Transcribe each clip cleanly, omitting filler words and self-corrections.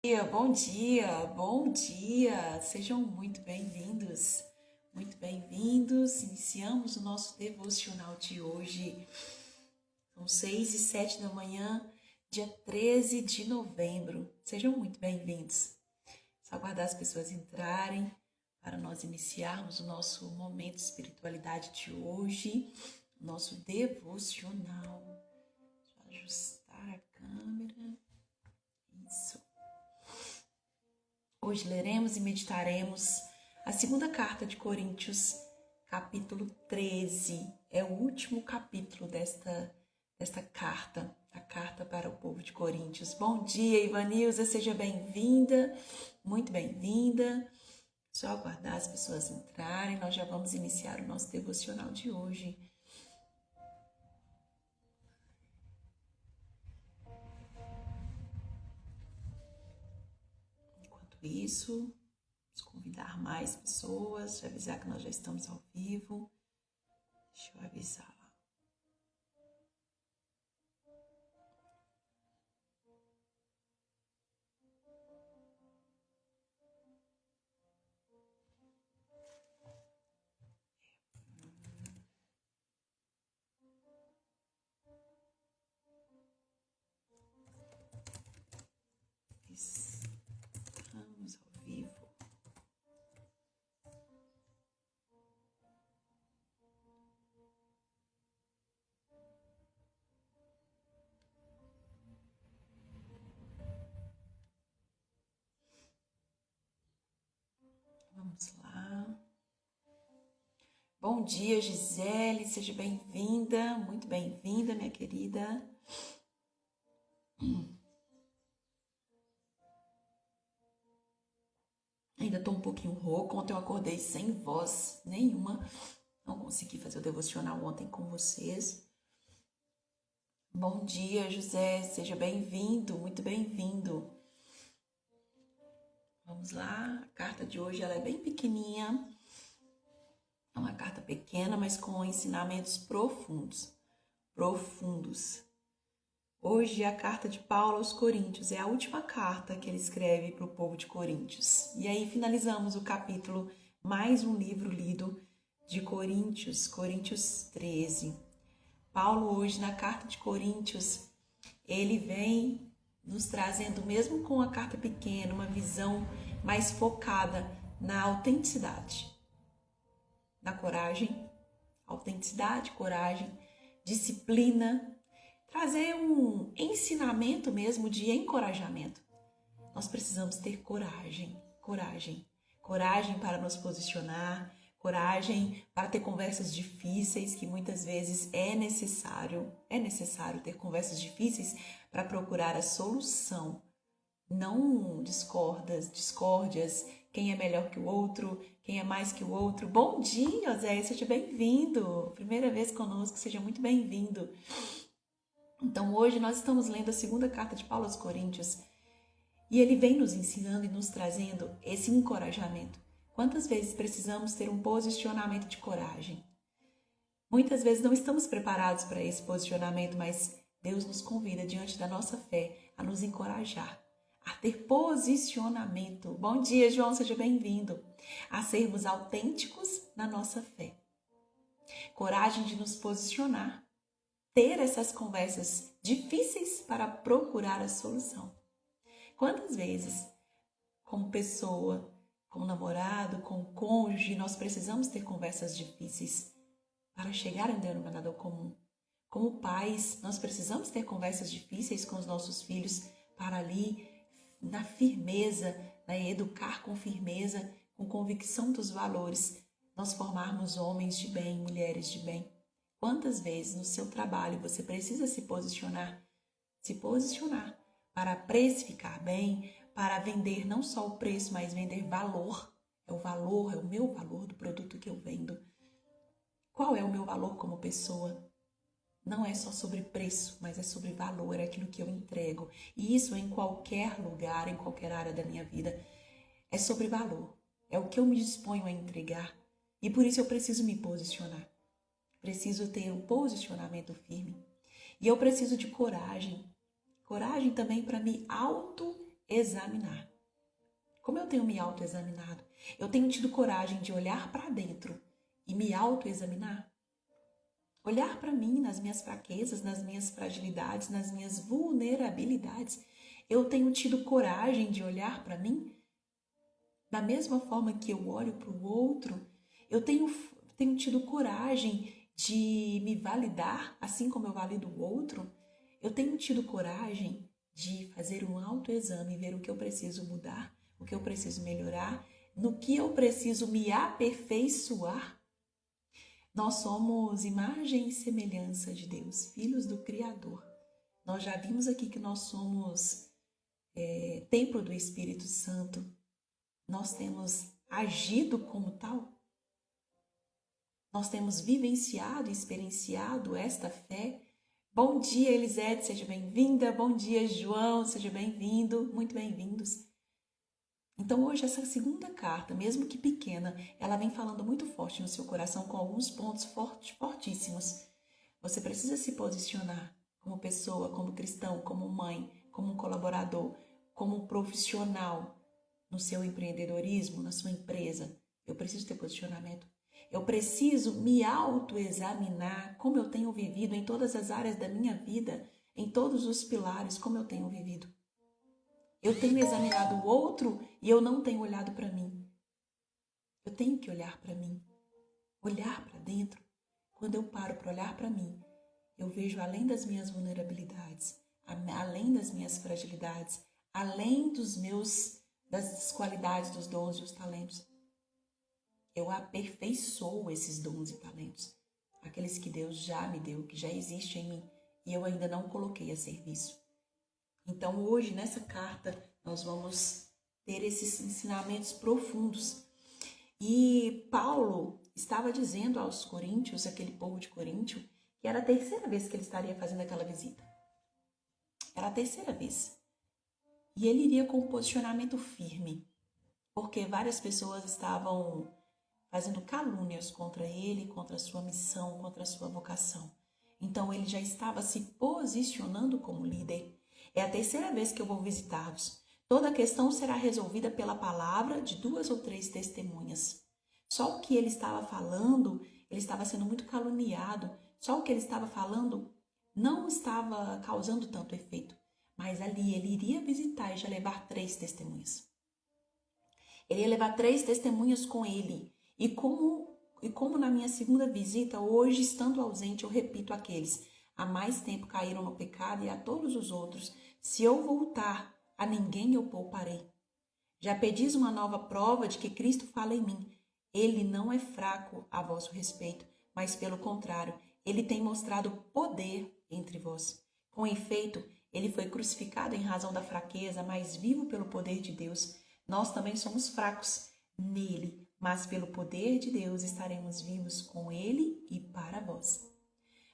Bom dia, bom dia! Sejam muito bem-vindos, muito bem-vindos. Iniciamos o nosso devocional de hoje. São 6h07 da manhã, dia 13 de novembro. Sejam muito bem-vindos. Só aguardar as pessoas entrarem para nós iniciarmos o nosso momento de espiritualidade de hoje, o nosso devocional. Deixa eu ajustar a câmera. Isso. Hoje leremos e meditaremos a segunda carta de Coríntios, capítulo 13. É o último capítulo desta carta, a carta para o povo de Coríntios. Bom dia, Ivanilza, seja bem-vinda, muito bem-vinda. Só aguardar as pessoas entrarem, nós já vamos iniciar o nosso devocional de hoje. Enquanto isso, vamos convidar mais pessoas, avisar que nós já estamos ao vivo. Deixa eu avisar lá. Estamos ao vivo. Vamos lá. Bom dia, Gisele, seja bem-vinda, muito bem-vinda, minha querida. Ainda estou um pouquinho rouca, ontem eu acordei sem voz nenhuma, não consegui fazer o devocional ontem com vocês. Bom dia, José, seja bem-vindo, muito bem-vindo. Vamos lá, a carta de hoje ela é bem pequenininha, é uma carta pequena, mas com ensinamentos profundos. Hoje a carta de Paulo aos Coríntios é a última carta que ele escreve para o povo de Coríntios. E aí finalizamos o capítulo, mais um livro lido de Coríntios, Coríntios 13. Paulo hoje na carta de Coríntios, ele vem nos trazendo, mesmo com a carta pequena, uma visão mais focada na autenticidade, na coragem, autenticidade, coragem, disciplina, trazer um ensinamento mesmo de encorajamento. Nós precisamos ter coragem para nos posicionar, coragem para ter conversas difíceis, que muitas vezes é necessário ter conversas difíceis para procurar a solução, não discórdias, quem é melhor que o outro, quem é mais que o outro. Bom dia, Zé, seja bem-vindo, primeira vez conosco, seja muito bem-vindo. Então hoje nós estamos lendo a segunda carta de Paulo aos Coríntios e ele vem nos ensinando e nos trazendo esse encorajamento. Quantas vezes precisamos ter um posicionamento de coragem? Muitas vezes não estamos preparados para esse posicionamento, mas Deus nos convida diante da nossa fé a nos encorajar, a ter posicionamento. Bom dia, João, seja bem-vindo. A sermos autênticos na nossa fé. Coragem de nos posicionar, ter essas conversas difíceis para procurar a solução. Quantas vezes, como pessoa, como namorado, como cônjuge, nós precisamos ter conversas difíceis para chegar a um denominador comum? Como pais, nós precisamos ter conversas difíceis com os nossos filhos para ali, na firmeza, educar com firmeza, com convicção dos valores, nós formarmos homens de bem, mulheres de bem. Quantas vezes no seu trabalho você precisa se posicionar para precificar bem, para vender não só o preço, mas vender valor. É o meu valor do produto que eu vendo. Qual é o meu valor como pessoa? Não é só sobre preço, mas é sobre valor, é aquilo que eu entrego. E isso em qualquer lugar, em qualquer área da minha vida. É sobre valor. É o que eu me disponho a entregar. E por isso eu preciso me posicionar. Preciso ter um posicionamento firme. E eu preciso de coragem. Coragem também para me examinar. Como eu tenho me autoexaminado? Eu tenho tido coragem de olhar para dentro e me autoexaminar? Olhar para mim nas minhas fraquezas, nas minhas fragilidades, nas minhas vulnerabilidades. Eu tenho tido coragem de olhar para mim? Da mesma forma que eu olho para o outro, eu tenho tido coragem de me validar, assim como eu valido o outro. Eu tenho tido coragem de fazer um autoexame, ver o que eu preciso mudar, o que eu preciso melhorar, no que eu preciso me aperfeiçoar. Nós somos imagem e semelhança de Deus, filhos do Criador. Nós já vimos aqui que nós somos templo do Espírito Santo. Nós temos agido como tal. Nós temos vivenciado e experienciado esta fé. Bom dia, Elisete, seja bem-vinda. Bom dia, João, seja bem-vindo. Muito bem-vindos. Então, hoje, essa segunda carta, mesmo que pequena, ela vem falando muito forte no seu coração, com alguns pontos fortíssimos. Você precisa se posicionar como pessoa, como cristão, como mãe, como um colaborador, como um profissional no seu empreendedorismo, na sua empresa. Eu preciso ter posicionamento. Eu preciso me autoexaminar como eu tenho vivido em todas as áreas da minha vida, em todos os pilares, como eu tenho vivido. Eu tenho examinado o outro e eu não tenho olhado para mim. Eu tenho que olhar para mim, olhar para dentro. Quando eu paro para olhar para mim, eu vejo além das minhas vulnerabilidades, além das minhas fragilidades, além das qualidades, dos dons e os talentos. Eu aperfeiçoo esses dons e talentos, aqueles que Deus já me deu, que já existem em mim e eu ainda não coloquei a serviço. Então, hoje, nessa carta, nós vamos ter esses ensinamentos profundos. E Paulo estava dizendo aos coríntios, aquele povo de Coríntio, que era a terceira vez que ele estaria fazendo aquela visita. Era a terceira vez. E ele iria com um posicionamento firme, porque várias pessoas estavam fazendo calúnias contra ele, contra a sua missão, contra a sua vocação. Então, ele já estava se posicionando como líder. É a terceira vez que eu vou visitar-vos. Toda a questão será resolvida pela palavra de 2 ou 3 testemunhas. Só o que ele estava falando, ele estava sendo muito caluniado. Só o que ele estava falando não estava causando tanto efeito. Mas ali ele iria visitar e já levar 3 testemunhas. Ele ia levar 3 testemunhas com ele. E como na minha segunda visita, hoje estando ausente, eu repito aqueles. Há mais tempo caíram no pecado e a todos os outros. Se eu voltar, a ninguém eu pouparei. Já pedis uma nova prova de que Cristo fala em mim. Ele não é fraco a vosso respeito, mas pelo contrário, ele tem mostrado poder entre vós. Com efeito, ele foi crucificado em razão da fraqueza, mas vivo pelo poder de Deus. Nós também somos fracos nele, mas pelo poder de Deus estaremos vivos com ele e para vós.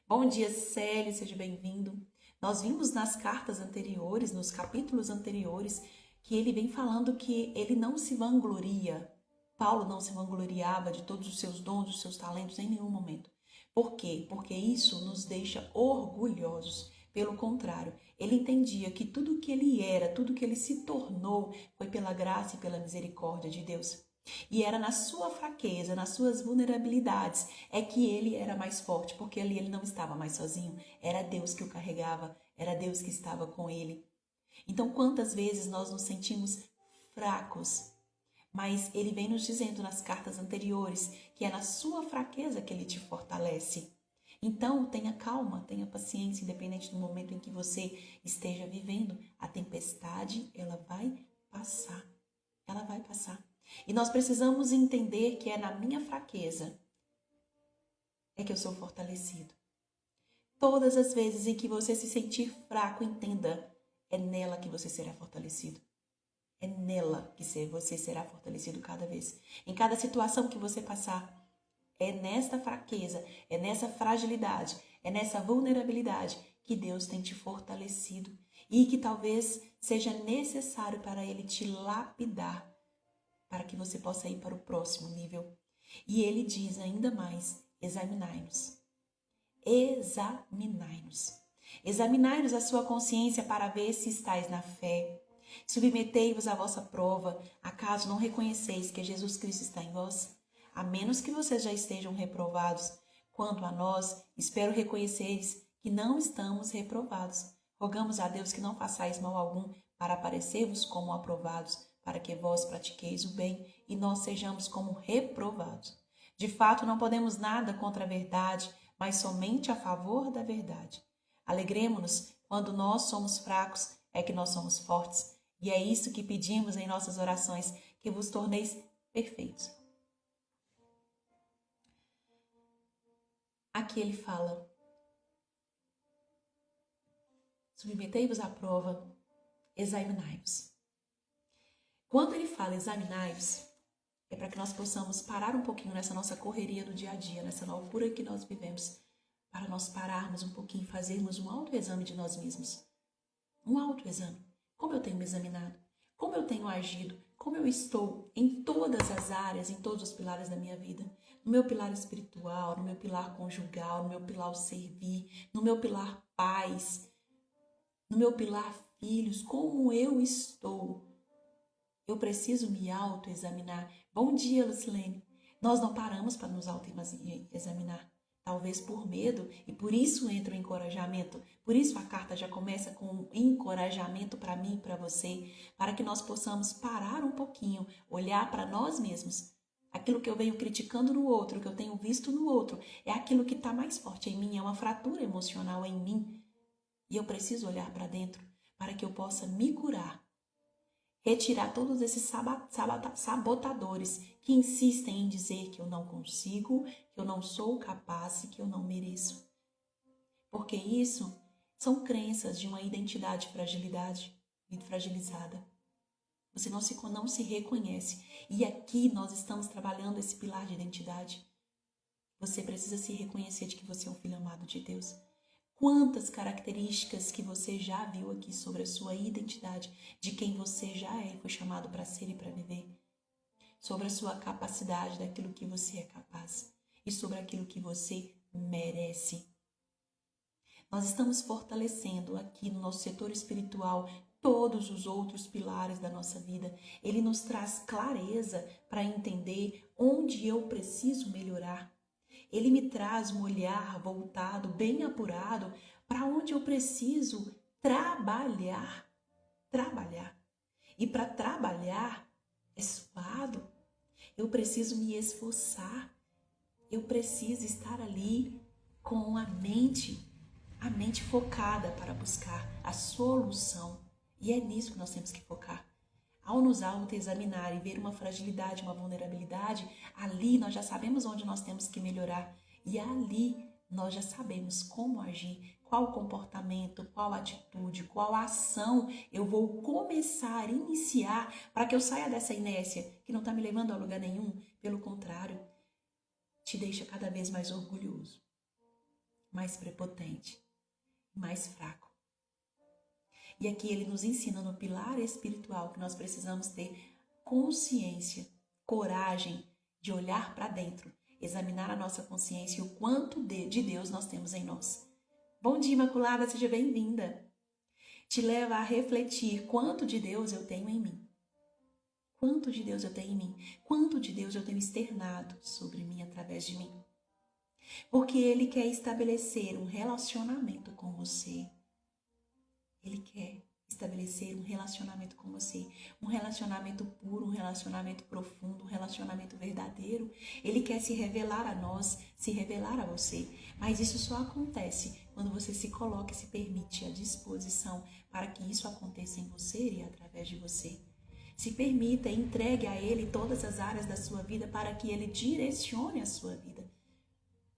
Bom dia, Célio, seja bem-vindo. Nós vimos nas cartas anteriores, nos capítulos anteriores, que ele vem falando que ele não se vangloria. Paulo não se vangloriava de todos os seus dons, os seus talentos em nenhum momento. Por quê? Porque isso nos deixa orgulhosos. Pelo contrário, ele entendia que tudo que ele era, tudo que ele se tornou, foi pela graça e pela misericórdia de Deus. E era na sua fraqueza, nas suas vulnerabilidades, é que ele era mais forte, porque ali ele não estava mais sozinho. Era Deus que o carregava, era Deus que estava com ele. Então, quantas vezes nós nos sentimos fracos? Mas ele vem nos dizendo nas cartas anteriores que é na sua fraqueza que ele te fortalece. Então, tenha calma, tenha paciência, independente do momento em que você esteja vivendo. A tempestade, ela vai passar. Ela vai passar. E nós precisamos entender que é na minha fraqueza é que eu sou fortalecido. Todas as vezes em que você se sentir fraco, entenda, é nela que você será fortalecido. É nela que você será fortalecido cada vez. Em cada situação que você passar, é nesta fraqueza, é nessa fragilidade, é nessa vulnerabilidade que Deus tem te fortalecido e que talvez seja necessário para Ele te lapidar, para que você possa ir para o próximo nível. E ele diz ainda mais, examinai-nos. Examinai-nos. Examinai-nos a sua consciência para ver se estáis na fé. Submetei-vos à vossa prova, acaso não reconheceis que Jesus Cristo está em vós? A menos que vocês já estejam reprovados. Quanto a nós, espero reconheceres que não estamos reprovados. Rogamos a Deus que não façais mal algum, para aparecer-vos como aprovados, para que vós pratiqueis o bem e nós sejamos como reprovados. De fato, não podemos nada contra a verdade, mas somente a favor da verdade. Alegremo-nos quando nós somos fracos, é que nós somos fortes. E é isso que pedimos em nossas orações, que vos torneis perfeitos. Aqui ele fala: submetei-vos à prova, examinai-vos. Quando ele fala examinai-vos, é para que nós possamos parar um pouquinho nessa nossa correria do dia a dia, nessa loucura que nós vivemos, para nós pararmos um pouquinho e fazermos um autoexame de nós mesmos. Um autoexame. Como eu tenho me examinado? Como eu tenho agido? Como eu estou em todas as áreas, em todos os pilares da minha vida? No meu pilar espiritual, no meu pilar conjugal, no meu pilar servir, no meu pilar pais, no meu pilar filhos, como eu estou? Eu preciso me autoexaminar. Bom dia, Lucilene. Nós não paramos para nos autoexaminar. Talvez por medo, e por isso entra o encorajamento. Por isso a carta já começa com um encorajamento para mim e para você, para que nós possamos parar um pouquinho, olhar para nós mesmos. Aquilo que eu venho criticando no outro, que eu tenho visto no outro, é aquilo que está mais forte em mim, é uma fratura emocional em mim. E eu preciso olhar para dentro para que eu possa me curar. Retirar todos esses sabotadores que insistem em dizer que eu não consigo, que eu não sou capaz e que eu não mereço. Porque isso são crenças de uma identidade fragilizada. Você não se reconhece. E aqui nós estamos trabalhando esse pilar de identidade. Você precisa se reconhecer de que você é um filho amado de Deus. Quantas características que você já viu aqui sobre a sua identidade, de quem você já é e foi chamado para ser e para viver. Sobre a sua capacidade, daquilo que você é capaz e sobre aquilo que você merece. Nós estamos fortalecendo aqui no nosso setor espiritual todos os outros pilares da nossa vida. Ele nos traz clareza para entender onde eu preciso melhorar. Ele me traz um olhar voltado, bem apurado, para onde eu preciso trabalhar. E para trabalhar é suado. Eu preciso me esforçar. Eu preciso estar ali com a mente focada para buscar a solução. E é nisso que nós temos que focar. Ao nos autoexaminar e ver uma fragilidade, uma vulnerabilidade, ali nós já sabemos onde nós temos que melhorar. E ali nós já sabemos como agir, qual comportamento, qual atitude, qual ação eu vou começar, iniciar, para que eu saia dessa inércia que não está me levando a lugar nenhum. Pelo contrário, te deixa cada vez mais orgulhoso, mais prepotente, mais fraco. E aqui ele nos ensina no pilar espiritual que nós precisamos ter consciência, coragem de olhar para dentro, examinar a nossa consciência e o quanto de Deus nós temos em nós. Bom dia, Imaculada, seja bem-vinda. Te leva a refletir quanto de Deus eu tenho em mim. Quanto de Deus eu tenho em mim. Quanto de Deus eu tenho externado sobre mim, através de mim. Porque Ele quer estabelecer um relacionamento com você. Ele quer estabelecer um relacionamento com você, um relacionamento puro, um relacionamento profundo, um relacionamento verdadeiro. Ele quer se revelar a nós, se revelar a você. Mas isso só acontece quando você se coloca e se permite à disposição para que isso aconteça em você e através de você. Se permita e entregue a Ele todas as áreas da sua vida para que Ele direcione a sua vida.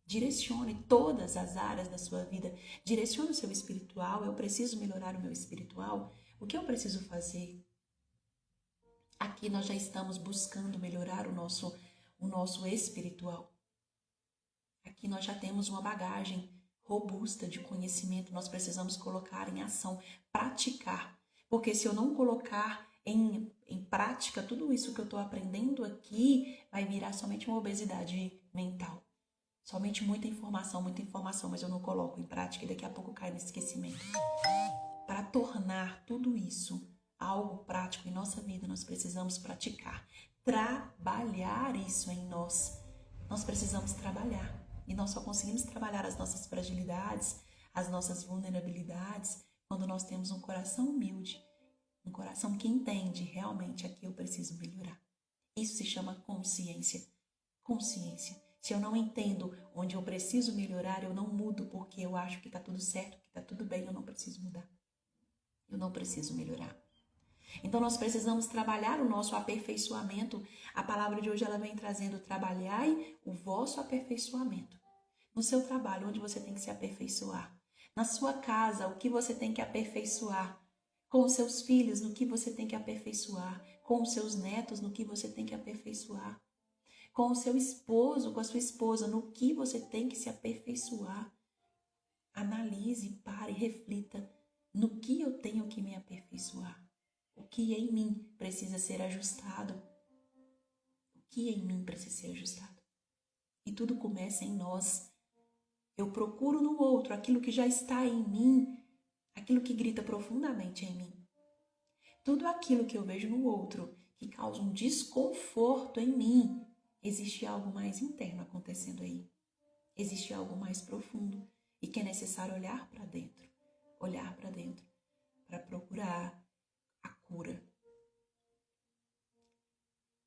Direcione todas as áreas da sua vida. Direcione o seu espiritual. Eu preciso melhorar o meu espiritual. O que eu preciso fazer? Aqui nós já estamos buscando melhorar o nosso espiritual. Aqui nós já temos uma bagagem robusta de conhecimento. Nós precisamos colocar em ação, praticar. Porque se eu não colocar em prática tudo isso que eu estou aprendendo aqui, vai virar somente uma obesidade mental. Somente muita informação, mas eu não coloco em prática e daqui a pouco cai no esquecimento. Para tornar tudo isso algo prático em nossa vida, nós precisamos praticar, trabalhar isso em nós. Nós precisamos trabalhar e nós só conseguimos trabalhar as nossas fragilidades, as nossas vulnerabilidades, quando nós temos um coração humilde, um coração que entende realmente aqui eu preciso melhorar. Isso se chama consciência. Consciência. Se eu não entendo onde eu preciso melhorar, eu não mudo porque eu acho que está tudo certo, que está tudo bem, eu não preciso mudar. Eu não preciso melhorar. Então nós precisamos trabalhar o nosso aperfeiçoamento. A palavra de hoje ela vem trazendo: trabalhai o vosso aperfeiçoamento. No seu trabalho, onde você tem que se aperfeiçoar. Na sua casa, o que você tem que aperfeiçoar. Com os seus filhos, no que você tem que aperfeiçoar. Com os seus netos, no que você tem que aperfeiçoar. Com o seu esposo, com a sua esposa, no que você tem que se aperfeiçoar. Analise, pare, reflita no que eu tenho que me aperfeiçoar. O que em mim precisa ser ajustado. O que em mim precisa ser ajustado. E tudo começa em nós. Eu procuro no outro aquilo que já está em mim, aquilo que grita profundamente em mim. Tudo aquilo que eu vejo no outro que causa um desconforto em mim, existe algo mais interno acontecendo aí. Existe algo mais profundo e que é necessário olhar para dentro para procurar a cura.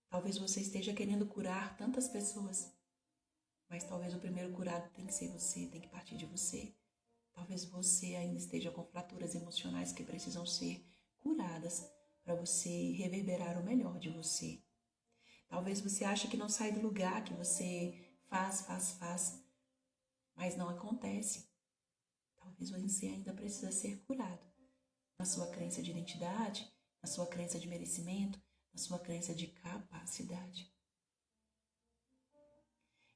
Talvez você esteja querendo curar tantas pessoas, mas talvez o primeiro curado tem que ser você, tem que partir de você. Talvez você ainda esteja com fraturas emocionais que precisam ser curadas para você reverberar o melhor de você. Talvez você ache que não sai do lugar, que você faz, mas não acontece. Talvez você ainda precisa ser curado na sua crença de identidade, na sua crença de merecimento, na sua crença de capacidade.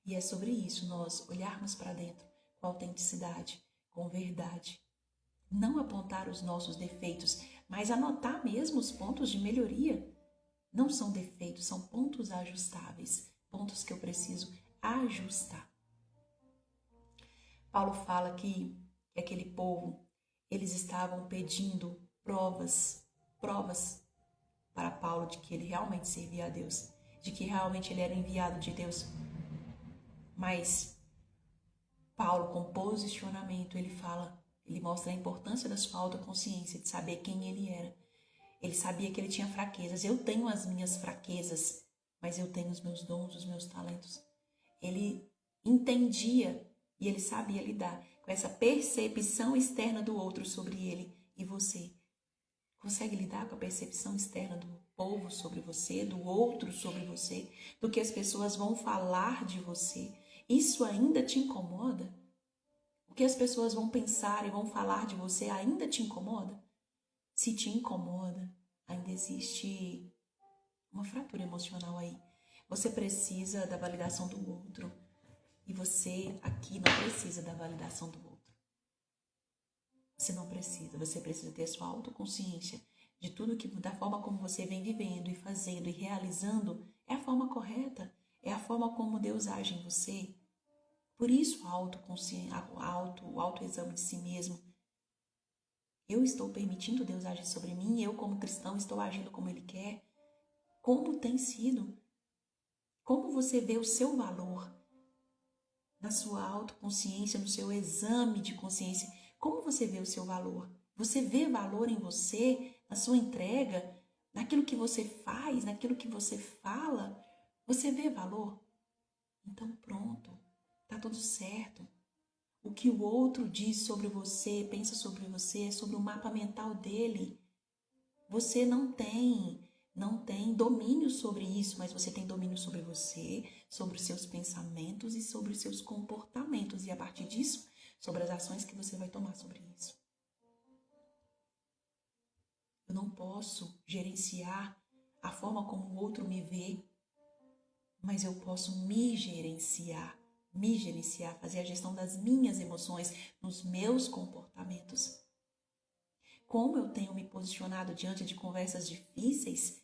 E é sobre isso nós olharmos para dentro com autenticidade, com verdade. Não apontar os nossos defeitos, mas anotar mesmo os pontos de melhoria. Não são defeitos, são pontos ajustáveis, pontos que eu preciso ajustar. Paulo fala que aquele povo, eles estavam pedindo provas para Paulo de que ele realmente servia a Deus, de que realmente ele era enviado de Deus. Mas Paulo, com posicionamento, ele mostra a importância da sua autoconsciência, de saber quem ele era. Ele sabia que ele tinha fraquezas. Eu tenho as minhas fraquezas, mas eu tenho os meus dons, os meus talentos. Ele entendia e ele sabia lidar com essa percepção externa do outro sobre ele. E você consegue lidar com a percepção externa do povo sobre você, do outro sobre você, do que as pessoas vão falar de você? Isso ainda te incomoda? O que as pessoas vão pensar e vão falar de você ainda te incomoda? Se te incomoda, ainda existe uma fratura emocional aí. Você precisa da validação do outro. E você aqui não precisa da validação do outro. Você não precisa. Você precisa ter a sua autoconsciência de tudo que, da forma como você vem vivendo e fazendo e realizando, é a forma correta. É a forma como Deus age em você. Por isso, o autoexame de si mesmo. Eu estou permitindo Deus agir sobre mim, eu como cristão estou agindo como Ele quer. Como tem sido? Como você vê o seu valor na sua autoconsciência, no seu exame de consciência? Como você vê o seu valor? Você vê valor em você, na sua entrega, naquilo que você faz, naquilo que você fala? Você vê valor? Então pronto, tá tudo certo. O que o outro diz sobre você, pensa sobre você, é sobre o mapa mental dele. Você não tem domínio sobre isso, mas você tem domínio sobre você, sobre os seus pensamentos e sobre os seus comportamentos. E a partir disso, sobre as ações que você vai tomar sobre isso. Eu não posso gerenciar a forma como o outro me vê, mas eu posso me gerenciar, fazer a gestão das minhas emoções, nos meus comportamentos. Como eu tenho me posicionado diante de conversas difíceis,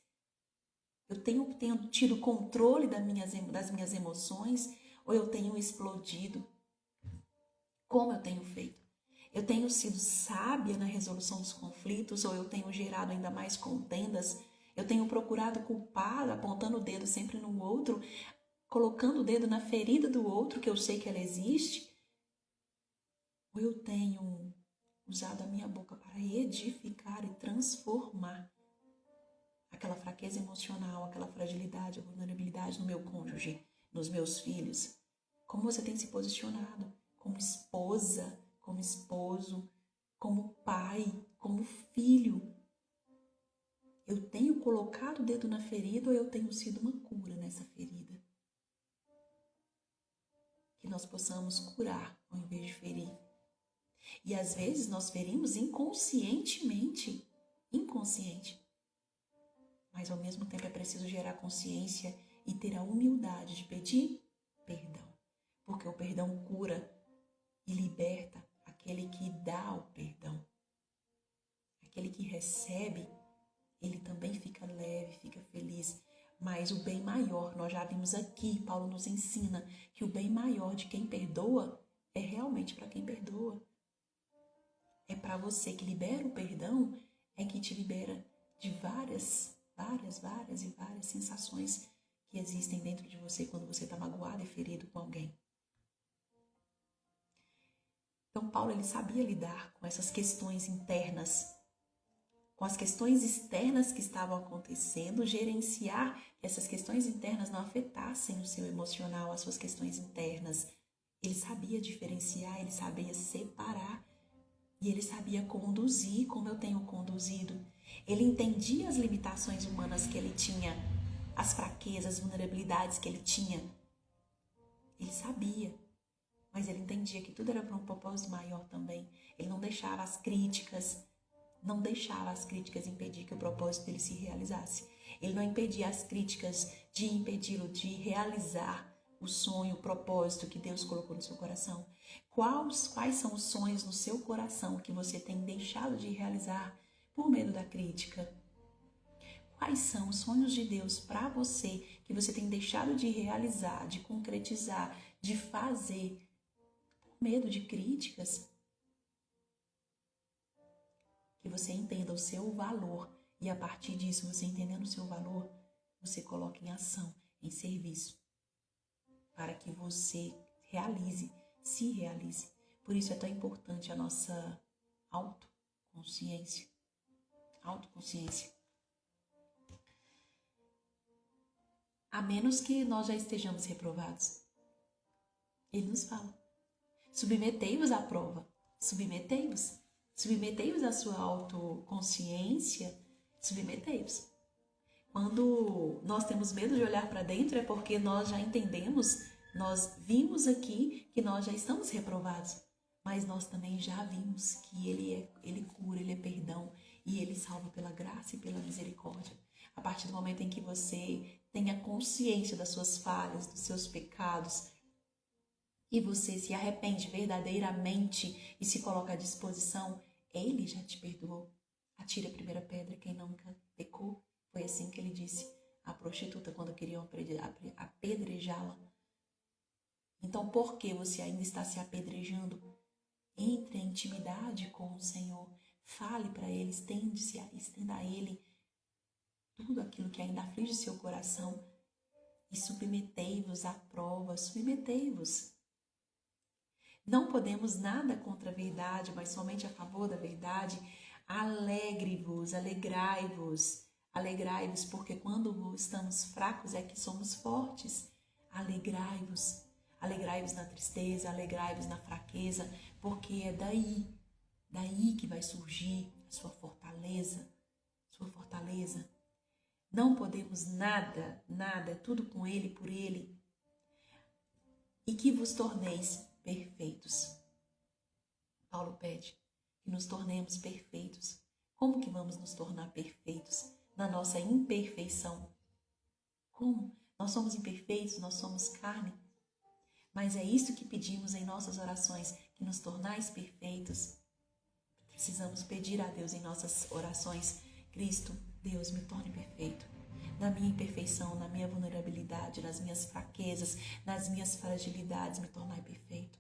eu tenho tido controle das minhas emoções ou eu tenho explodido? Como eu tenho feito? Eu tenho sido sábia na resolução dos conflitos ou eu tenho gerado ainda mais contendas? Eu tenho procurado culpar, apontando o dedo sempre no outro, colocando o dedo na ferida do outro, que eu sei que ela existe? Ou eu tenho usado a minha boca para edificar e transformar aquela fraqueza emocional, aquela fragilidade, a vulnerabilidade no meu cônjuge, nos meus filhos? Como você tem se posicionado como esposa, como esposo, como pai, como filho? Eu tenho colocado o dedo na ferida ou eu tenho sido uma cura nessa ferida? Que nós possamos curar ao invés de ferir. E às vezes nós ferimos inconscientemente, mas ao mesmo tempo é preciso gerar consciência e ter a humildade de pedir perdão, porque o perdão cura e liberta aquele que dá o perdão. Aquele que recebe, ele também fica leve, fica feliz. Mas o bem maior, nós já vimos aqui, Paulo nos ensina que o bem maior de quem perdoa é realmente para quem perdoa. É para você que libera o perdão, é que te libera de várias sensações que existem dentro de você quando você está magoado e ferido com alguém. Então Paulo, ele sabia lidar com essas questões internas, com as questões externas que estavam acontecendo, gerenciar que essas questões internas não afetassem o seu emocional, as suas questões internas. Ele sabia diferenciar, ele sabia separar e ele sabia conduzir como eu tenho conduzido. Ele entendia as limitações humanas que ele tinha, as fraquezas, as vulnerabilidades que ele tinha. Ele sabia, mas ele entendia que tudo era para um propósito maior também. Ele não deixava as críticas impedir que o propósito dele se realizasse. Ele não impedia as críticas de impedi-lo de realizar o sonho, o propósito que Deus colocou no seu coração. Quais são os sonhos no seu coração que você tem deixado de realizar por medo da crítica? Quais são os sonhos de Deus para você que você tem deixado de realizar, de concretizar, de fazer por medo de críticas? Que você entenda o seu valor e a partir disso, você entendendo o seu valor, você coloca em ação, em serviço, para que você se realize. Por isso é tão importante a nossa autoconsciência. A menos que nós já estejamos reprovados. Ele nos fala, submetei-vos à prova, submetei-vos à sua autoconsciência, submetei-vos. Quando nós temos medo de olhar para dentro é porque nós já entendemos, nós vimos aqui que nós já estamos reprovados, mas nós também já vimos que Ele cura, Ele é perdão e Ele salva pela graça e pela misericórdia. A partir do momento em que você tenha consciência das suas falhas, dos seus pecados, e você se arrepende verdadeiramente e se coloca à disposição, Ele já te perdoou. Atire a primeira pedra quem nunca pecou. Foi assim que ele disse à prostituta quando queriam apedrejá-la. Então, por que você ainda está se apedrejando? Entre em intimidade com o Senhor. Fale para Ele, estenda a Ele tudo aquilo que ainda aflige seu coração e submetei-vos à prova, submetei-vos. Não podemos nada contra a verdade, mas somente a favor da verdade. Alegre-vos, alegrai-vos, porque quando estamos fracos é que somos fortes. Alegrai-vos na tristeza, alegrai-vos na fraqueza, porque é daí que vai surgir a sua fortaleza. Não podemos nada, é tudo com Ele, por Ele. E que vos torneis perfeitos. Paulo pede que nos tornemos perfeitos. Como que vamos nos tornar perfeitos na nossa imperfeição? Como? Nós somos imperfeitos, nós somos carne. Mas é isso que pedimos em nossas orações, que nos tornais perfeitos. Precisamos pedir a Deus em nossas orações, Cristo, Deus, me torne perfeito. Na minha imperfeição, na minha vulnerabilidade, nas minhas fraquezas, nas minhas fragilidades, me tornai perfeito.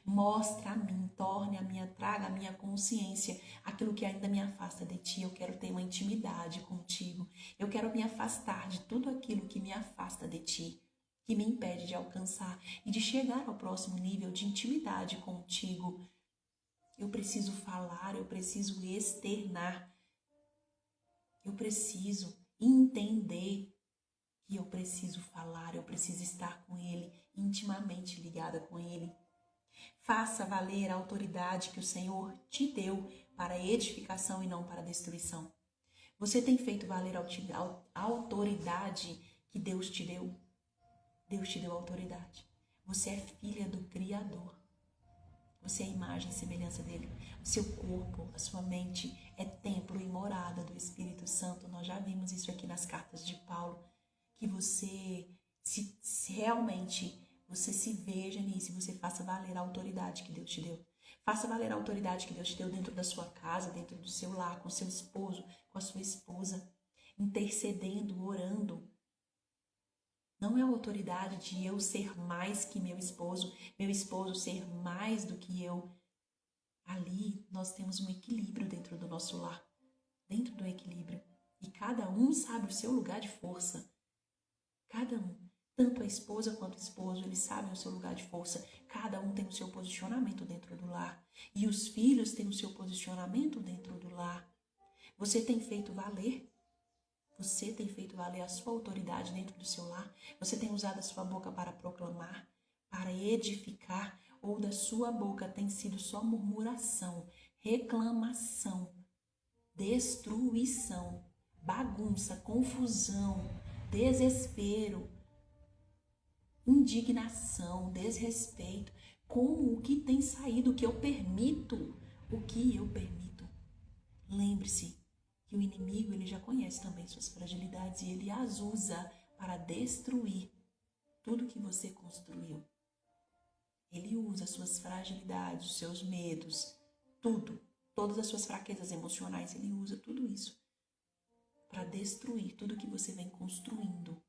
Mostra a mim, traga a minha consciência aquilo que ainda me afasta de ti. Eu quero ter uma intimidade contigo. Eu quero me afastar de tudo aquilo que me afasta de ti, que me impede de alcançar e de chegar ao próximo nível de intimidade contigo. Eu preciso falar, eu preciso externar. Eu preciso entender que eu preciso falar, eu preciso estar com Ele, intimamente ligada com Ele. Faça valer a autoridade que o Senhor te deu para a edificação e não para a destruição. Você tem feito valer a autoridade que Deus te deu? Deus te deu autoridade. Você é filha do Criador. Você é a imagem e semelhança dele. O seu corpo, a sua mente é templo e morada do Espírito Santo. Nós já vimos isso aqui nas cartas de Paulo. Que você, se realmente você se veja nisso e você faça valer a autoridade que Deus te deu. Faça valer a autoridade que Deus te deu dentro da sua casa, dentro do seu lar, com seu esposo, com a sua esposa, intercedendo, orando. Não é a autoridade de eu ser mais que meu esposo ser mais do que eu. Ali nós temos um equilíbrio dentro do nosso lar, dentro do equilíbrio. E cada um sabe o seu lugar de força. Cada um, tanto a esposa quanto o esposo, eles sabem o seu lugar de força. Cada um tem o seu posicionamento dentro do lar. E os filhos têm o seu posicionamento dentro do lar. Você tem feito valer? Você tem feito valer a sua autoridade dentro do seu lar? Você tem usado a sua boca para proclamar, para edificar? Ou da sua boca tem sido só murmuração, reclamação, destruição, bagunça, confusão, desespero, indignação, desrespeito? Como o que tem saído, o que eu permito? O que eu permito? Lembre-se que o inimigo, ele já conhece também suas fragilidades e ele as usa para destruir tudo que você construiu. Ele usa as suas fragilidades, os seus medos, tudo, todas as suas fraquezas emocionais, ele usa tudo isso para destruir tudo que você vem construindo.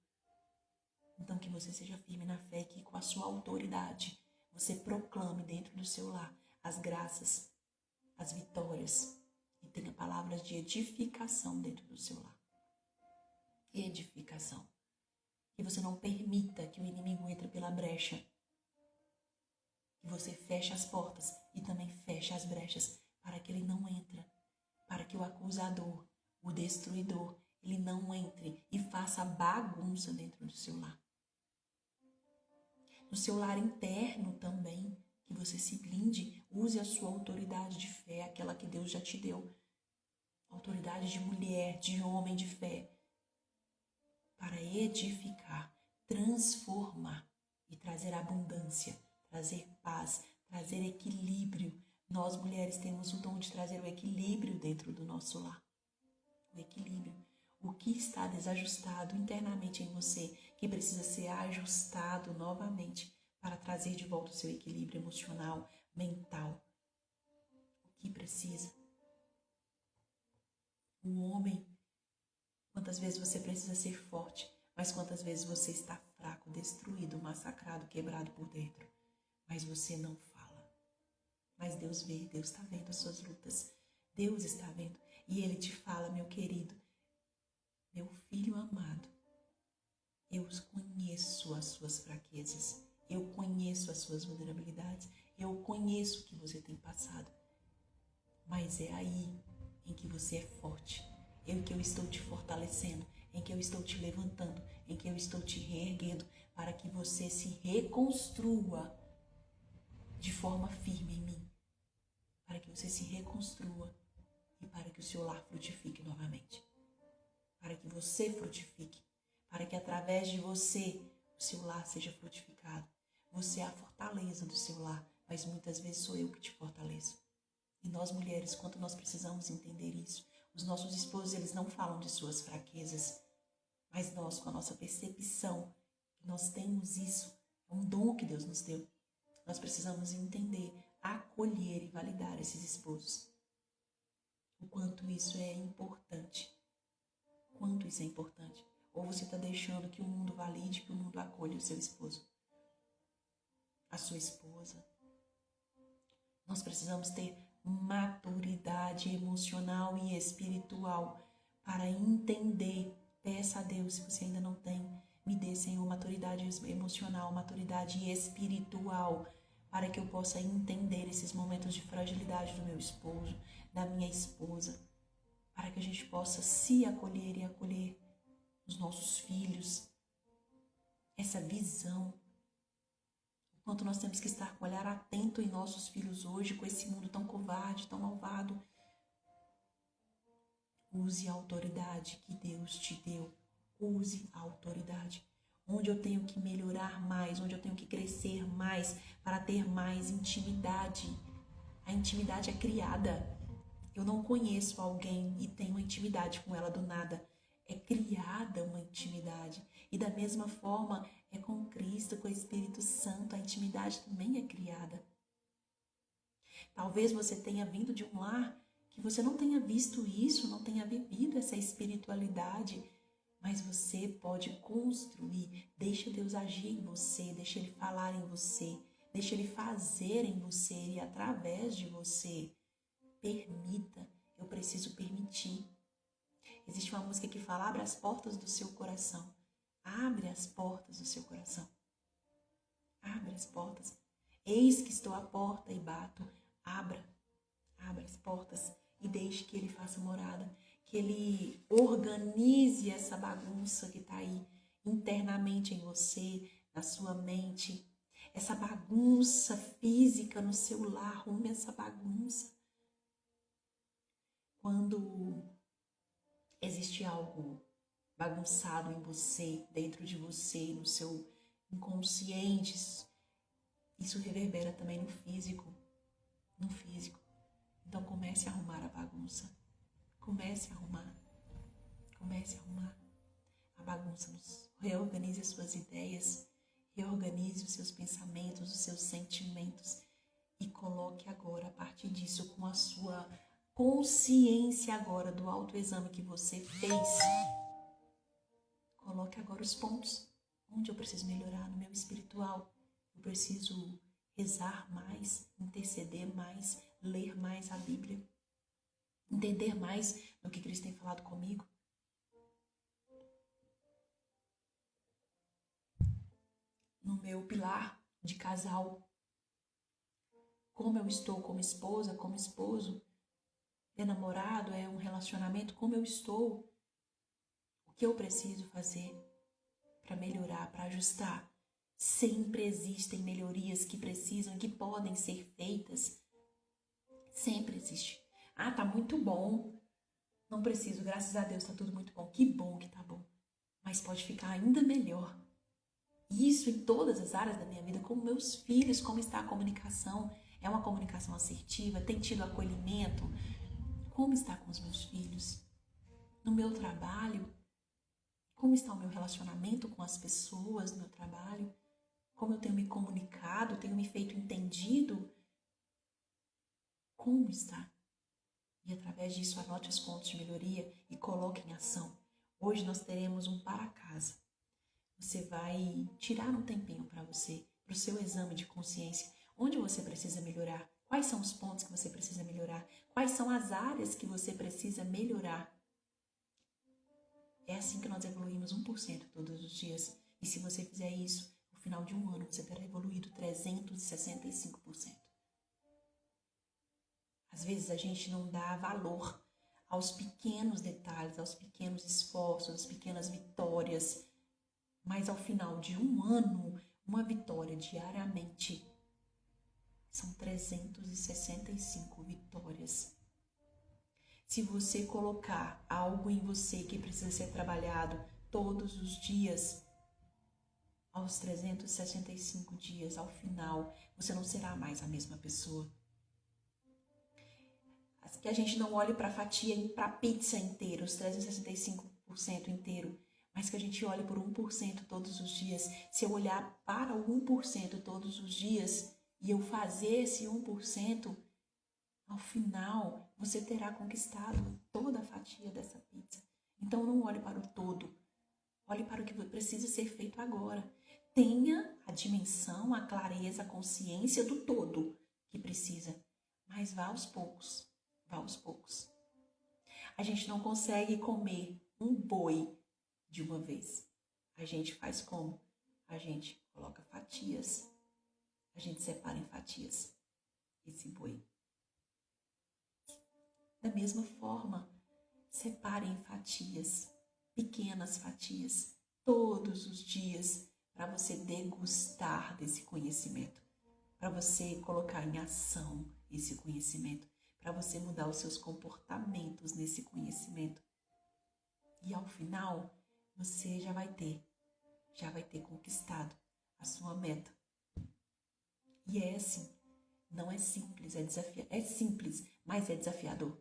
Então que você seja firme na fé, que com a sua autoridade você proclame dentro do seu lar as graças, as vitórias, e tenha palavras de edificação dentro do seu lar. Edificação. Que você não permita que o inimigo entre pela brecha. Que você feche as portas e também feche as brechas para que ele não entre. Para que o acusador, o destruidor, ele não entre e faça bagunça dentro do seu lar. No seu lar interno também, que você se blinde, use a sua autoridade de fé, aquela que Deus já te deu. Autoridade de mulher, de homem de fé, para edificar, transformar e trazer abundância, trazer paz, trazer equilíbrio. Nós mulheres temos o dom de trazer o equilíbrio dentro do nosso lar. O equilíbrio. O que está desajustado internamente em você, que precisa ser ajustado novamente para trazer de volta o seu equilíbrio emocional, mental. O que precisa? O homem, quantas vezes você precisa ser forte, mas quantas vezes você está fraco, destruído, massacrado, quebrado por dentro. Mas você não fala. Mas Deus vê, Deus está vendo as suas lutas. Deus está vendo. E Ele te fala, meu querido, meu filho amado, eu conheço as suas fraquezas. Eu conheço as suas vulnerabilidades. Eu conheço o que você tem passado. Mas é aí em que você é forte, em que eu estou te fortalecendo, em que eu estou te levantando, em que eu estou te reerguendo, para que você se reconstrua de forma firme em mim, para que você se reconstrua e para que o seu lar frutifique novamente, para que você frutifique, para que através de você o seu lar seja frutificado. Você é a fortaleza do seu lar, mas muitas vezes sou eu que te fortaleço. E nós mulheres, quanto nós precisamos entender isso. Os nossos esposos, eles não falam de suas fraquezas, mas nós, com a nossa percepção, nós temos isso, é um dom que Deus nos deu. Nós precisamos entender, acolher e validar esses esposos. O quanto isso é importante. Quanto isso é importante. Ou você está deixando que o mundo valide, que o mundo acolha o seu esposo, a sua esposa. Nós precisamos ter maturidade emocional e espiritual para entender. Peça a Deus, se você ainda não tem, me dê, Senhor, maturidade emocional, maturidade espiritual, para que eu possa entender esses momentos de fragilidade do meu esposo, da minha esposa, para que a gente possa se acolher e acolher os nossos filhos. Essa visão, o quanto nós temos que estar com o olhar atento em nossos filhos hoje, com esse mundo tão covarde, tão malvado. Use a autoridade que Deus te deu. Use a autoridade. Onde eu tenho que melhorar mais, onde eu tenho que crescer mais para ter mais intimidade. A intimidade é criada. Eu não conheço alguém e tenho uma intimidade com ela do nada. É criada uma intimidade. E da mesma forma é com Cristo, com o Espírito Santo. A intimidade também é criada. Talvez você tenha vindo de um lar que você não tenha visto isso, não tenha vivido essa espiritualidade, mas você pode construir. Deixa Deus agir em você, deixa Ele falar em você, deixa Ele fazer em você e através de você. Permita, eu preciso permitir. Existe uma música que fala: abre as portas do seu coração. Abre as portas do seu coração. Abre as portas. Eis que estou à porta e bato. Abra as portas e deixe que Ele faça morada, que Ele organize essa bagunça que está aí internamente em você, na sua mente, essa bagunça física no seu lar. Arrume essa bagunça. Quando existe algo bagunçado em você, dentro de você, no seu inconsciente, isso reverbera também no físico. Então comece a arrumar a bagunça. Comece a arrumar a bagunça. Reorganize as suas ideias, reorganize os seus pensamentos, os seus sentimentos e coloque agora, a partir disso, com a sua consciência agora do autoexame que você fez, coloque agora os pontos onde eu preciso melhorar no meu espiritual. Eu preciso rezar mais, interceder mais, ler mais a Bíblia, entender mais do que Cristo tem falado comigo. No meu pilar de casal, como eu estou como esposa, como esposo, é namorado, é um relacionamento, como eu estou, o que eu preciso fazer para melhorar, para ajustar. Sempre existem melhorias que precisam, que podem ser feitas. Sempre existe. Ah, tá muito bom. Não preciso, graças a Deus, tá tudo muito bom. Que bom que tá bom. Mas pode ficar ainda melhor. Isso em todas as áreas da minha vida, com meus filhos, como está a comunicação? É uma comunicação assertiva? Tem tido acolhimento? Como está com os meus filhos? No meu trabalho? Como está o meu relacionamento com as pessoas no meu trabalho? Como eu tenho me comunicado? Tenho me feito entendido? Como está? E através disso anote os pontos de melhoria e coloque em ação. Hoje nós teremos um para casa. Você vai tirar um tempinho para você, para o seu exame de consciência. Onde você precisa melhorar? Quais são os pontos que você precisa melhorar? Quais são as áreas que você precisa melhorar? É assim que nós evoluímos 1% todos os dias. E se você fizer isso, no final de um ano, você terá evoluído 365%. Às vezes a gente não dá valor aos pequenos detalhes, aos pequenos esforços, às pequenas vitórias. Mas ao final de um ano, uma vitória diariamente são 365 vitórias. Se você colocar algo em você que precisa ser trabalhado todos os dias, aos 365 dias, ao final, você não será mais a mesma pessoa. Que a gente não olhe para a fatia, para a pizza inteira, os 365% inteiro, mas que a gente olhe por 1% todos os dias. Se eu olhar para o 1% todos os dias e eu fazer esse 1%, ao final você terá conquistado toda a fatia dessa pizza. Então não olhe para o todo, olhe para o que precisa ser feito agora. Tenha a dimensão, a clareza, a consciência do todo que precisa. mas vá aos poucos, vá aos poucos. A gente não consegue comer um boi de uma vez. A gente faz como? A gente coloca fatias, a gente separa em fatias esse boi. Da mesma forma, separe em fatias, pequenas fatias, todos os dias, para você degustar desse conhecimento, para você colocar em ação esse conhecimento, para você mudar os seus comportamentos nesse conhecimento. E ao final, você já vai ter conquistado a sua meta. E é assim, não é simples, é simples, mas é desafiador.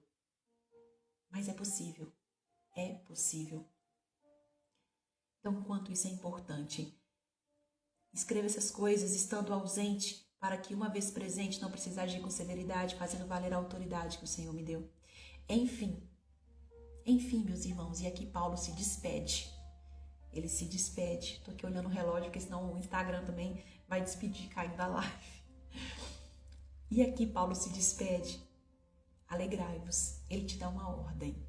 Mas é possível, é possível. Então, quanto isso é importante. Escreva essas coisas estando ausente, para que uma vez presente não precise agir com severidade, fazendo valer a autoridade que o Senhor me deu. Enfim, meus irmãos, e aqui Paulo se despede. Ele se despede. Estou aqui olhando o relógio, porque senão o Instagram também vai despedir caindo da live. E aqui Paulo se despede. Alegrai-vos. Ele te dá uma ordem.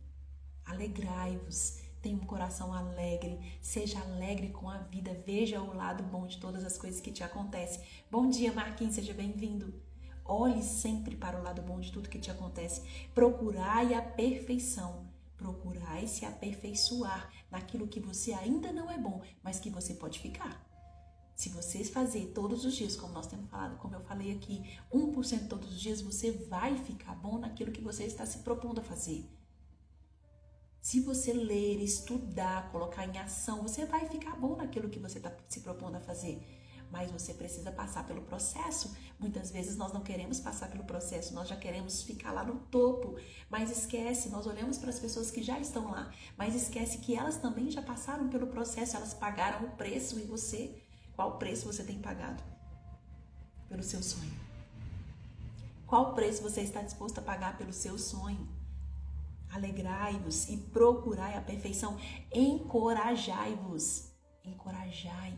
Alegrai-vos. Tenha um coração alegre. Seja alegre com a vida. Veja o lado bom de todas as coisas que te acontecem. Bom dia, Marquinhos. Seja bem-vindo. Olhe sempre para o lado bom de tudo que te acontece. Procurai a perfeição. Procurai se aperfeiçoar naquilo que você ainda não é bom, mas que você pode ficar. Se você fazer todos os dias, como nós temos falado, como eu falei aqui, 1% todos os dias, você vai ficar bom naquilo que você está se propondo a fazer. Se você ler, estudar, colocar em ação, você vai ficar bom naquilo que você está se propondo a fazer. Mas você precisa passar pelo processo. Muitas vezes nós não queremos passar pelo processo, nós já queremos ficar lá no topo. Mas esquece, nós olhamos para as pessoas que já estão lá, mas esquece que elas também já passaram pelo processo, elas pagaram o preço. E você, qual preço você tem pagado pelo seu sonho? Qual preço você está disposto a pagar pelo seu sonho? Alegrai-vos e procurai a perfeição. Encorajai-vos. Encorajai.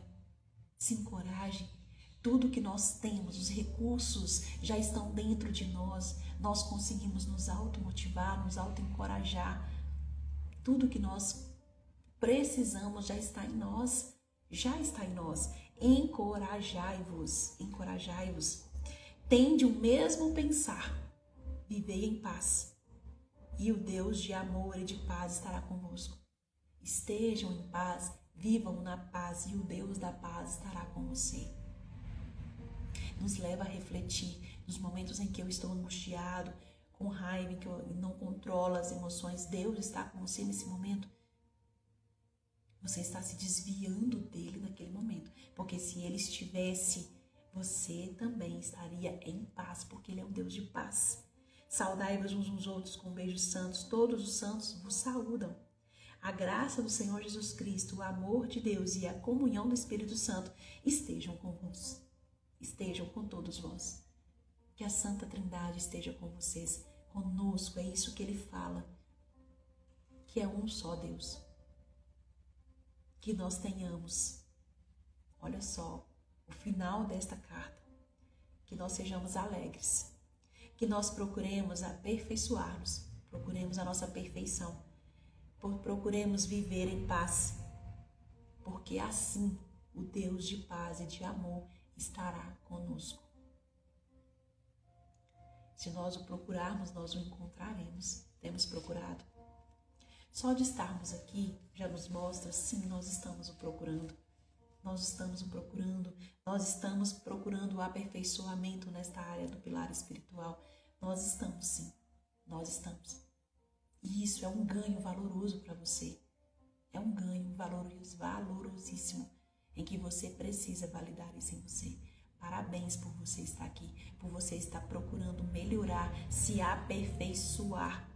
Se encoraje. Tudo que nós temos, os recursos já estão dentro de nós. Nós conseguimos nos automotivar, nos autoencorajar. Tudo que nós precisamos já está em nós. Já está em nós. Encorajai-vos. Encorajai-vos. Tende o mesmo pensar. Vivei em paz. E o Deus de amor e de paz estará convosco. Estejam em paz, vivam na paz, e o Deus da paz estará com você. Nos leva a refletir nos momentos em que eu estou angustiado, com raiva, em que eu não controlo as emoções. Deus está com você nesse momento. Você está se desviando dele naquele momento. Porque se ele estivesse, você também estaria em paz, porque ele é um Deus de paz. Saudai-vos uns aos outros com beijos santos. Todos os santos vos saúdam. A graça do Senhor Jesus Cristo, o amor de Deus e a comunhão do Espírito Santo estejam convosco. Estejam com todos vós. Que a Santa Trindade esteja com vocês, conosco. É isso que ele fala. Que é um só Deus. Que nós tenhamos, olha só, o final desta carta. Que nós sejamos alegres. Que nós procuremos aperfeiçoar-nos, procuremos a nossa perfeição, procuremos viver em paz, porque assim o Deus de paz e de amor estará conosco. Se nós o procurarmos, nós o encontraremos. Temos procurado. Só de estarmos aqui já nos mostra, sim, nós estamos o procurando. Nós estamos o procurando, nós estamos procurando o aperfeiçoamento nesta área do pilar espiritual. Nós estamos, sim, nós estamos. E isso é um ganho valoroso para você. É um ganho valorosíssimo, em que você precisa validar isso em você. Parabéns por você estar aqui, por você estar procurando melhorar, se aperfeiçoar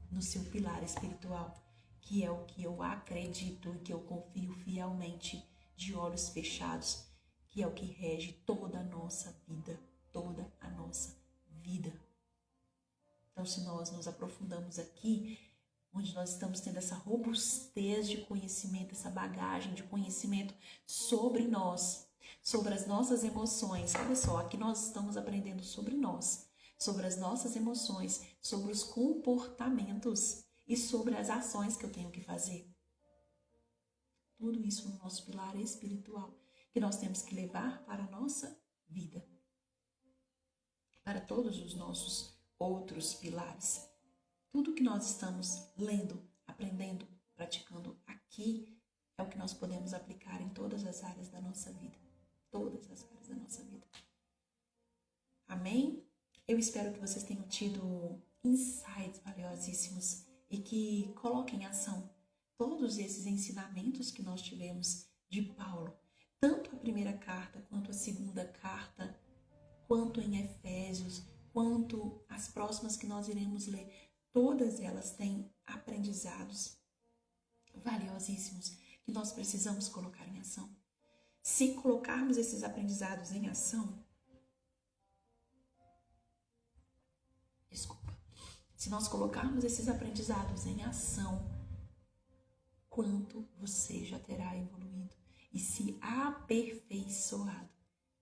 no seu pilar espiritual, que é o que eu acredito e que eu confio fielmente, de olhos fechados, que é o que rege toda a nossa vida, toda a nossa vida. Então, se nós nos aprofundamos aqui, onde nós estamos tendo essa robustez de conhecimento, essa bagagem de conhecimento sobre nós, sobre as nossas emoções. Olha só, aqui nós estamos aprendendo sobre nós, sobre as nossas emoções, sobre os comportamentos e sobre as ações que eu tenho que fazer. Tudo isso no nosso pilar espiritual, que nós temos que levar para a nossa vida, para todos os nossos outros pilares. Tudo que nós estamos lendo, aprendendo, praticando aqui é o que nós podemos aplicar em todas as áreas da nossa vida. Todas as áreas da nossa vida. Amém? Eu espero que vocês tenham tido insights valiosíssimos e que coloquem em ação todos esses ensinamentos que nós tivemos de Paulo, tanto a primeira carta, quanto a segunda carta, quanto em Efésios, quanto as próximas que nós iremos ler. Todas elas têm aprendizados valiosíssimos que nós precisamos colocar em ação. Se colocarmos esses aprendizados em ação, se nós colocarmos esses aprendizados em ação, quanto você já terá evoluído e se aperfeiçoado.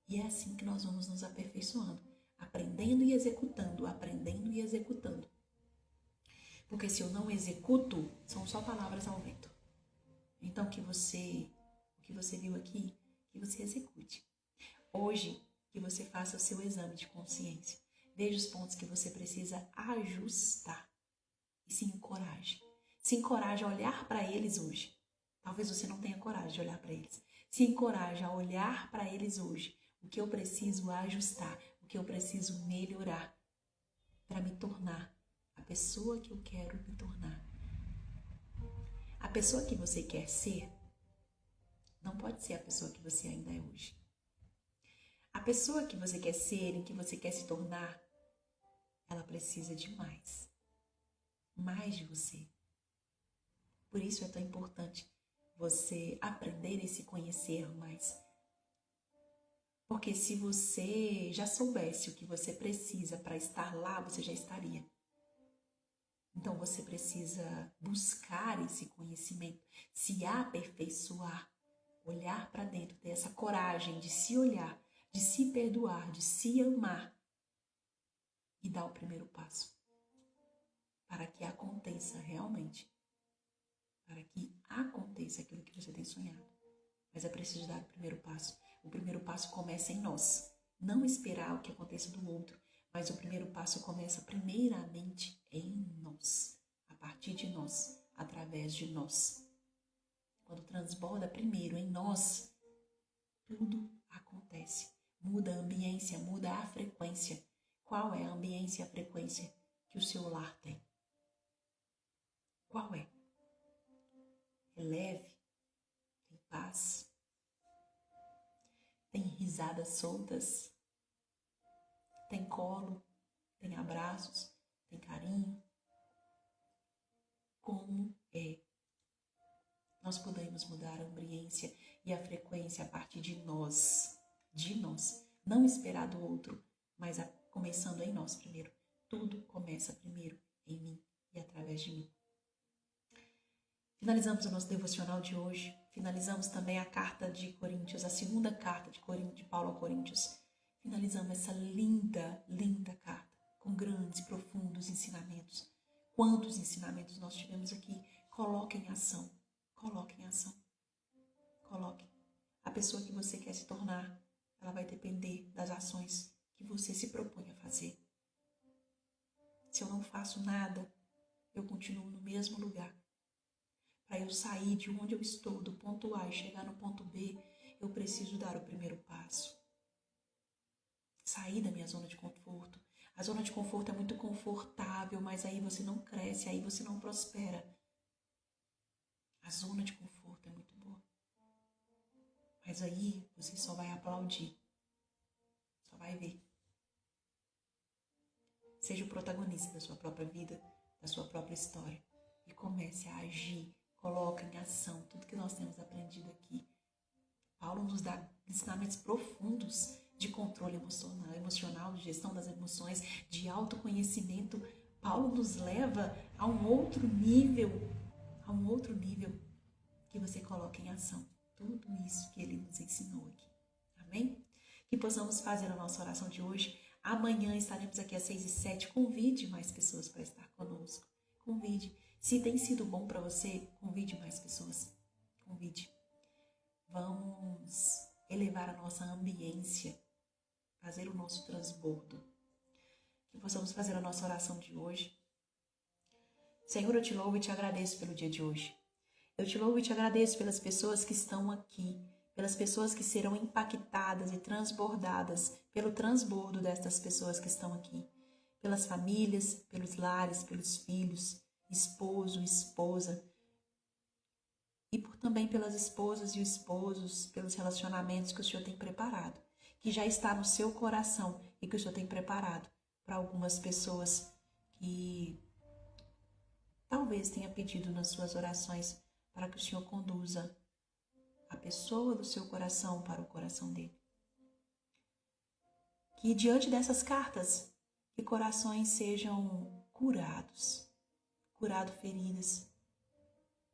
E é assim que nós vamos nos aperfeiçoando, aprendendo e executando, aprendendo e executando. Porque se eu não executo, são só palavras ao vento. Então, o que você viu aqui, que você execute. Hoje, que você faça o seu exame de consciência. Veja os pontos que você precisa ajustar. E se encoraje. Se encoraje a olhar para eles hoje. Talvez você não tenha coragem de olhar para eles. Se encoraje a olhar para eles hoje. O que eu preciso ajustar, o que eu preciso melhorar para me tornar a pessoa que eu quero me tornar. A pessoa que você quer ser não pode ser a pessoa que você ainda é hoje. A pessoa que você quer ser, em que você quer se tornar, ela precisa de mais. Mais de você. Por isso é tão importante você aprender e se conhecer mais. Porque se você já soubesse o que você precisa para estar lá, você já estaria. Então você precisa buscar esse conhecimento, se aperfeiçoar, olhar para dentro, ter essa coragem de se olhar, de se perdoar, de se amar e dar o primeiro passo para que aconteça realmente, para que aconteça aquilo que você tem sonhado. Mas é preciso dar o primeiro passo. O primeiro passo começa em nós. Não esperar o que aconteça do outro, mas o primeiro passo começa primeiramente em nós, a partir de nós, através de nós. Quando transborda primeiro em nós, tudo acontece. Muda a ambiência, muda a frequência. Qual é a ambiência e a frequência que o seu lar tem? Qual é? É leve? Tem paz? Tem risadas soltas? Tem colo? Tem abraços? Tem carinho? Como é? Nós podemos mudar a ambiência e a frequência a partir de nós. De nós. Não esperar do outro, mas começando em nós primeiro. Tudo começa primeiro em mim e através de mim. Finalizamos o nosso devocional de hoje. Finalizamos também a carta de Coríntios, a segunda carta de Paulo a Coríntios. Finalizamos essa linda, linda carta com grandes, profundos ensinamentos. Quantos ensinamentos nós tivemos aqui? Coloque em ação. Coloque em ação. Coloque. A pessoa que você quer se tornar, ela vai depender das ações que você se propõe a fazer. Se eu não faço nada, eu continuo no mesmo lugar. Para eu sair de onde eu estou, do ponto A e chegar no ponto B, eu preciso dar o primeiro passo. Sair da minha zona de conforto. A zona de conforto é muito confortável, mas aí você não cresce, aí você não prospera. A zona de conforto é muito boa. Mas aí você só vai aplaudir. Só vai ver. Seja o protagonista da sua própria vida, da sua própria história. E comece a agir. Coloque em ação tudo que nós temos aprendido aqui. Paulo nos dá ensinamentos profundos de controle emocional, de gestão das emoções, de autoconhecimento. Paulo nos leva a um outro nível que você coloque em ação tudo isso que ele nos ensinou aqui. Amém? Que possamos fazer a nossa oração de hoje. Amanhã estaremos aqui às 6h07. Convide mais pessoas para estar conosco. Convide. Se tem sido bom para você, convide mais pessoas. Convide. Vamos elevar a nossa ambiência, fazer o nosso transbordo. Que possamos fazer a nossa oração de hoje. Senhor, eu te louvo e te agradeço pelo dia de hoje. Eu te louvo e te agradeço pelas pessoas que estão aqui, pelas pessoas que serão impactadas e transbordadas pelo transbordo destas pessoas que estão aqui, pelas famílias, pelos lares, pelos filhos, esposo, esposa, e também pelas esposas e os esposos, pelos relacionamentos que o Senhor tem preparado, que já está no seu coração e que o Senhor tem preparado para algumas pessoas que talvez tenha pedido nas suas orações para que o Senhor conduza a pessoa do seu coração para o coração dele. Que diante dessas cartas, que corações sejam curados feridas,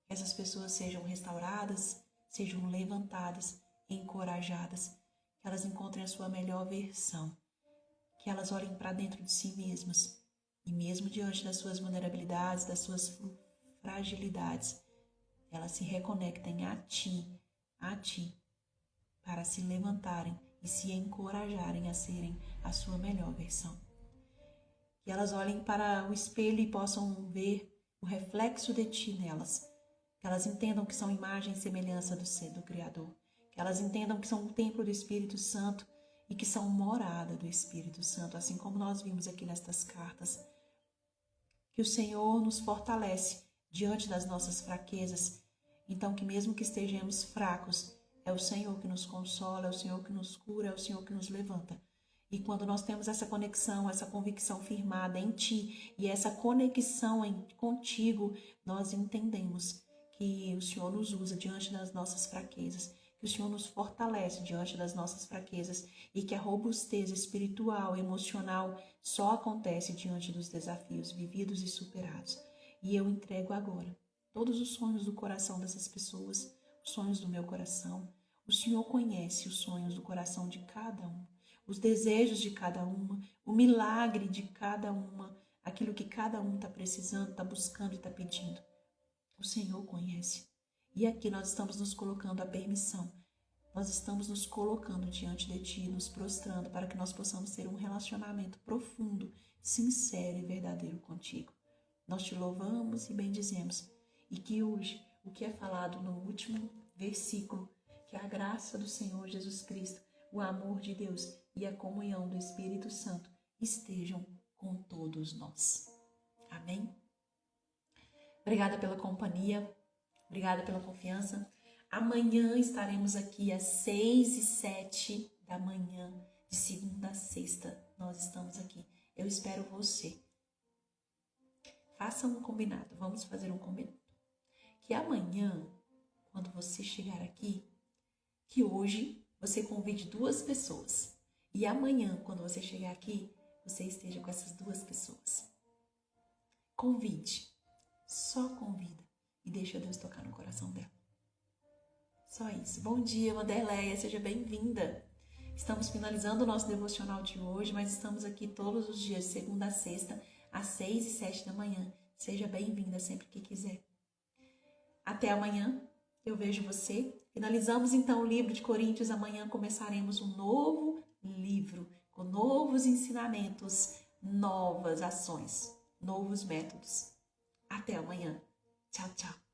que essas pessoas sejam restauradas, sejam levantadas, encorajadas, que elas encontrem a sua melhor versão, que elas olhem para dentro de si mesmas e mesmo diante das suas vulnerabilidades, das suas fragilidades, elas se reconectem a ti, para se levantarem e se encorajarem a serem a sua melhor versão. Que elas olhem para o espelho e possam ver o reflexo de ti nelas. Que elas entendam que são imagem e semelhança do Criador. Que elas entendam que são um templo do Espírito Santo e que são morada do Espírito Santo, assim como nós vimos aqui nestas cartas. Que o Senhor nos fortalece diante das nossas fraquezas. Então, que mesmo que estejamos fracos, é o Senhor que nos consola, é o Senhor que nos cura, é o Senhor que nos levanta. E quando nós temos essa conexão, essa convicção firmada em Ti e essa conexão contigo, nós entendemos que o Senhor nos usa diante das nossas fraquezas, que o Senhor nos fortalece diante das nossas fraquezas e que a robustez espiritual, emocional só acontece diante dos desafios vividos e superados. E eu entrego agora todos os sonhos do coração dessas pessoas, os sonhos do meu coração. O Senhor conhece os sonhos do coração de cada um, os desejos de cada uma, o milagre de cada uma, aquilo que cada um está precisando, está buscando e está pedindo. O Senhor conhece. E aqui nós estamos nos colocando a permissão. Nós estamos nos colocando diante de Ti, nos prostrando para que nós possamos ter um relacionamento profundo, sincero e verdadeiro contigo. Nós Te louvamos e bendizemos. E que hoje, o que é falado no último versículo, que a graça do Senhor Jesus Cristo, o amor de Deus e a comunhão do Espírito Santo estejam com todos nós. Amém? Obrigada pela companhia, obrigada pela confiança. Amanhã estaremos aqui às 6h07 da manhã, de segunda a sexta. Nós estamos aqui. Eu espero você. Faça um combinado, vamos fazer um combinado. Que amanhã, quando você chegar aqui, que hoje você convide 2 pessoas. E amanhã, quando você chegar aqui, você esteja com essas 2 pessoas. Convide. Só convida. E deixa Deus tocar no coração dela. Só isso. Bom dia, Wanderleia. Seja bem-vinda. Estamos finalizando o nosso devocional de hoje, mas estamos aqui todos os dias, segunda a sexta, às 6h07 da manhã. Seja bem-vinda sempre que quiser. Até amanhã. Eu vejo você. Finalizamos então o livro de Coríntios. Amanhã começaremos um novo livro com novos ensinamentos, novas ações, novos métodos. Até amanhã. Tchau, tchau.